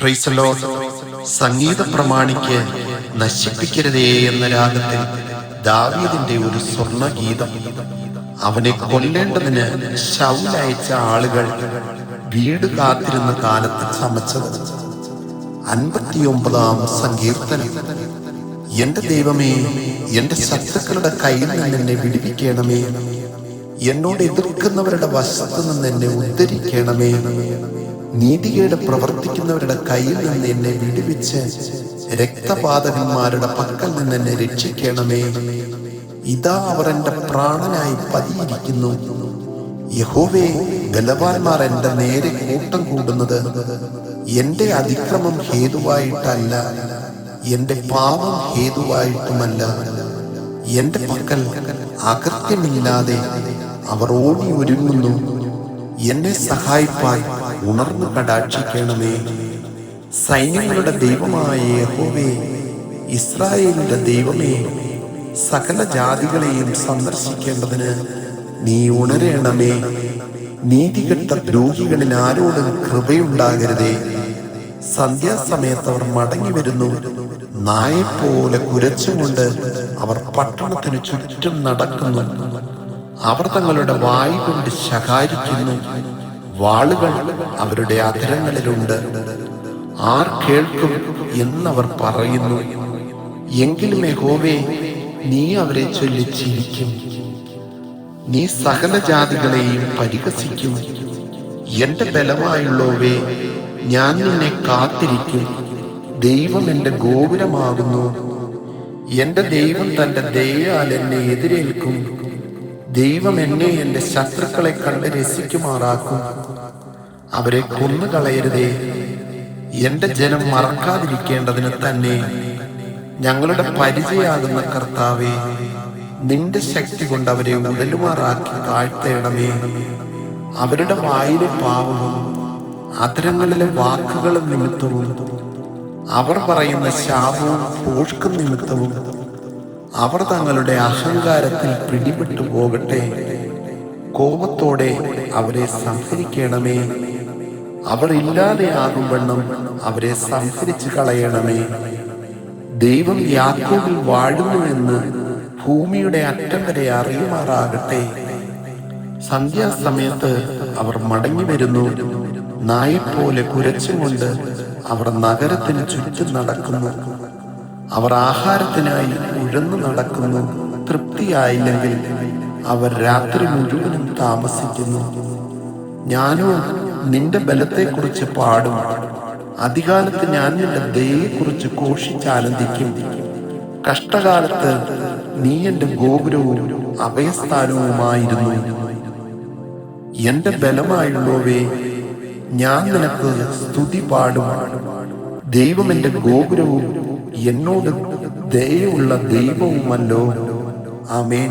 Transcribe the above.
Price the lord. സംഗീത പ്രമാണിക്ക് നശിപ്പിക്കരുതേ എന്ന രാഗത്തിൽ ദാവീദിന്റെ ഒരു സ്വർണഗീതം. അവനെ കൊല്ലേണ്ടതിന് ശൗൽ അയച്ച ആളുകൾ വീട് കാത്തിരുന്ന കാലത്ത് ചമച്ചത്. 59-ാം സങ്കീർത്തനം. എന്റെ ദൈവമേ, എന്റെ ശത്രുക്കളുടെ കയ്യിൽ നിന്ന് എന്നെ വിടുവിക്കണമേ. എന്നോട് എതിർക്കുന്നവരുടെ വശത്തു നിന്ന് എന്നെ ഉദ്ധരിക്കണമേ. നീതികേട് പ്രവർത്തിക്കുന്നവരുടെ കയ്യിൽ നിന്ന് എന്നെ വിടുവിച്ച് രക്തപാതകന്മാരുടെ പക്കൽ നിന്ന് എന്നെ രക്ഷിക്കണമേ. ഇതാ അവർ എന്റെ പ്രാണനായി പതിയിരിക്കുന്നു. യഹോവേ, ബലവാന്മാർ എന്റെ നേരെ കൂട്ടം കൂടുന്നത് എന്റെ അതിക്രമം ഹേതുവായിട്ടല്ല, എന്റെ പാപം ഹേതുവായിട്ടുമല്ല. എന്റെ പക്കൽ അകൃത്യമില്ലാതെ അവർ ഓടി ഒരുങ്ങുന്നു. എന്നെ സഹായിപ്പാൻ ഉണർന്നു കടാക്ഷിക്കണമേ. സൈന്യങ്ങളുടെ ദൈവമായ യഹോവേ, ഇസ്രായേലിന്റെ ദൈവമേ, സകല ജാതികളെയും സന്ദർശിക്കേണ്ടതിന് നീ ഉണരണമേ. നീതികെട്ട ദ്രോഹികളിൽ ആരോടും കൃപയുണ്ടാകരുതേ. സന്ധ്യാസമയത്ത് അവർ മടങ്ങി വരുന്നു. നായെപ്പോലെ കുരച്ചുകൊണ്ട് അവർ പട്ടണത്തിനു ചുറ്റും നടക്കുന്നു. അവർ തങ്ങളുടെ വായ് കൊണ്ട് ശകാരിക്കുന്നു. വാളുകൾ അവരുടെ അധരങ്ങളിലുണ്ട്. ആർ കേൾക്കും എന്നവർ പറയുന്നു. എങ്കിലും യഹോവേ, നീ അവരെ ചൊല്ലി ചിരിക്കും. നീ സകല ജാതികളെയും പരിഹസിക്കും. എന്റെ ബലമായുള്ളവേ, ഞാൻ നിന്നെ കാത്തിരിക്കും. ദൈവം എന്റെ ഗോപുരമാകുന്നു. എന്റെ ദൈവം തന്റെ ദയയാൽ എന്നെ എതിരേൽക്കും. ദൈവം എന്നെ എന്റെ ശത്രുക്കളെ കണ്ട് രസിക്കുമാറാക്കും. അവരെ കൊന്നുകളയരുതേ. എന്റെ ജനം മറക്കാതിരിക്കേണ്ടതിന് തന്നെ. ഞങ്ങളുടെ പരിചയാകുന്ന കർത്താവേ, നിന്റെ ശക്തി കൊണ്ട് അവരെ ഉടലുമാറാക്കി താഴ്ത്തേണമേ. അവരുടെ വായിലെ പാവവും അധരങ്ങളിലെ വാക്കുകളും നിമിത്തവും, അവർ പറയുന്ന ശാപവും ഭോഷ്കും നിമിത്തവും അവർ തങ്ങളുടെ അഹങ്കാരത്തിൽ പിടിപെട്ടു പോകട്ടെ. കോപത്തോടെ അവരെ സംഹരിക്കണമേ. അവർ ഇല്ലാതെയാകുംവണ്ണം അവരെ സംഹരിച്ചു കളയണമേ. ദൈവം യാക്കോബിൽ വാഴുന്നു എന്ന് ഭൂമിയുടെ അറ്റം വരെ അറിയുമാറാകട്ടെ. സന്ധ്യാസമയത്ത് അവർ മടങ്ങി വരുന്നു. നായെപ്പോലെ കുരച്ചുകൊണ്ട് അവർ നഗരത്തിന് ചുറ്റും നടക്കുന്നു. അവർ ആഹാരത്തിനായി ഉഴന്നു നടക്കുന്നു. തൃപ്തിയായില്ലെങ്കിൽ അവർ രാത്രി മുഴുവനും താമസിക്കുന്നു. ഞാനോ നിന്റെ ബലത്തെക്കുറിച്ച് പാടും. അധികാലത്ത് ഞാൻ നിന്റെ ദയയെക്കുറിച്ച് ഘോഷിച്ചാനന്ദിക്കും. കഷ്ടകാലത്ത് നീ എന്റെ ഗോപുരവും അഭയസ്ഥാനവുമായിരുന്നു. എന്റെ ബലമായുള്ളവേ, ഞാൻ നിനക്ക് സ്തുതി പാടും. ദൈവം എന്റെ ഗോപുരവും എന്നോട് ദയയുള്ള ദൈവവുമല്ലോ. ആമേൻ.